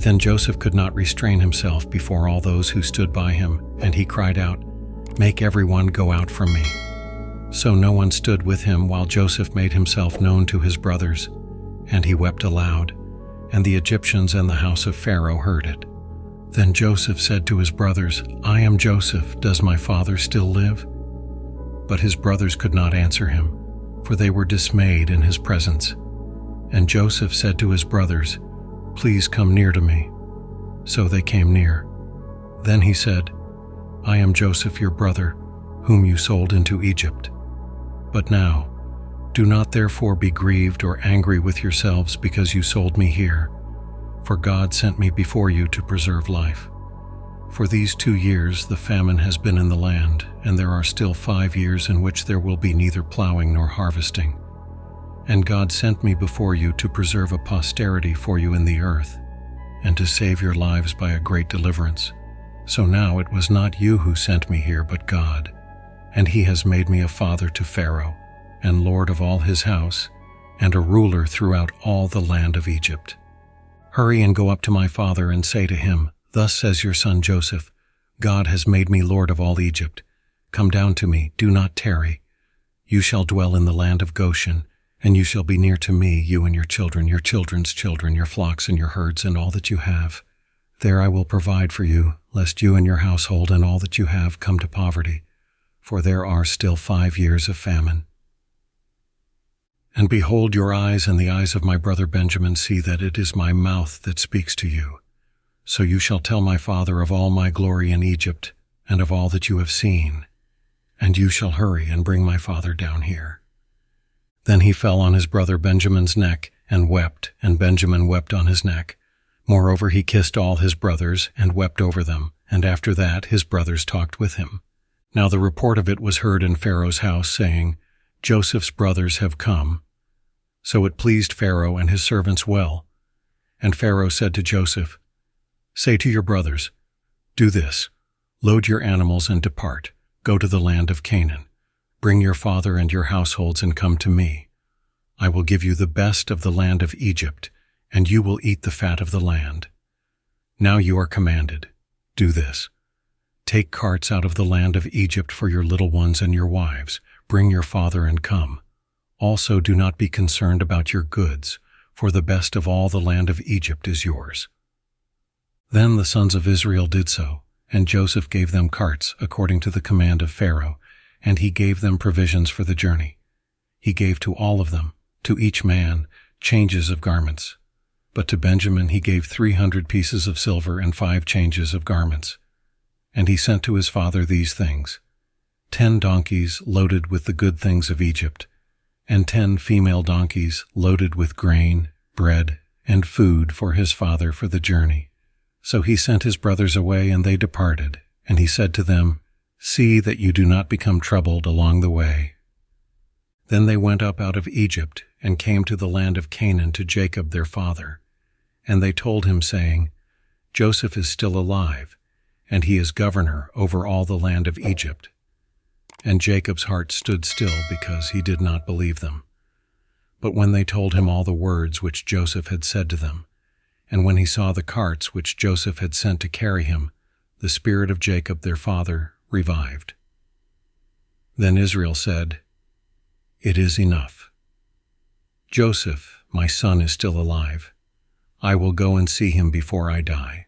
Then Joseph could not restrain himself before all those who stood by him, and he cried out, "Make everyone go out from me." So no one stood with him while Joseph made himself known to his brothers, and he wept aloud, and the Egyptians and the house of Pharaoh heard it. Then Joseph said to his brothers, "I am Joseph, does my father still live?" But his brothers could not answer him, for they were dismayed in his presence. And Joseph said to his brothers, "Please come near to me." So they came near. Then he said, "I am Joseph your brother, whom you sold into Egypt. But now, do not therefore be grieved or angry with yourselves because you sold me here, for God sent me before you to preserve life. For these 2 years the famine has been in the land, and there are still 5 years in which there will be neither plowing nor harvesting. And God sent me before you to preserve a posterity for you in the earth, and to save your lives by a great deliverance. So now it was not you who sent me here, but God, and he has made me a father to Pharaoh, and lord of all his house, and a ruler throughout all the land of Egypt. Hurry and go up to my father and say to him, 'Thus says your son Joseph, God has made me lord of all Egypt. Come down to me, do not tarry. You shall dwell in the land of Goshen, and you shall be near to me, you and your children, your children's children, your flocks and your herds, and all that you have. There I will provide for you, lest you and your household and all that you have come to poverty, for there are still 5 years of famine. And behold, your eyes and the eyes of my brother Benjamin see that it is my mouth that speaks to you. So you shall tell my father of all my glory in Egypt, and of all that you have seen, and you shall hurry and bring my father down here.' Then he fell on his brother Benjamin's neck and wept, and Benjamin wept on his neck. Moreover, he kissed all his brothers and wept over them, and after that his brothers talked with him. Now the report of it was heard in Pharaoh's house, saying, 'Joseph's brothers have come.' So it pleased Pharaoh and his servants well. And Pharaoh said to Joseph, 'Say to your brothers, do this, load your animals and depart, go to the land of Canaan. Bring your father and your households and come to me. I will give you the best of the land of Egypt, and you will eat the fat of the land. Now you are commanded, do this. Take carts out of the land of Egypt for your little ones and your wives. Bring your father and come. Also do not be concerned about your goods, for the best of all the land of Egypt is yours.' Then the sons of Israel did so, and Joseph gave them carts according to the command of Pharaoh, and he gave them provisions for the journey. He gave to all of them, to each man, changes of garments. But to Benjamin he gave 300 pieces of silver and 5 changes of garments. And he sent to his father these things: 10 donkeys loaded with the good things of Egypt, and 10 female donkeys loaded with grain, bread, and food for his father for the journey. So he sent his brothers away, and they departed. And he said to them, 'See that you do not become troubled along the way.' Then they went up out of Egypt, and came to the land of Canaan to Jacob their father. And they told him, saying, 'Joseph is still alive, and he is governor over all the land of Egypt.' And Jacob's heart stood still, because he did not believe them. But when they told him all the words which Joseph had said to them, and when he saw the carts which Joseph had sent to carry him, the spirit of Jacob their father revived. Then Israel said, 'It is enough. Joseph, my son, is still alive. I will go and see him before I die.'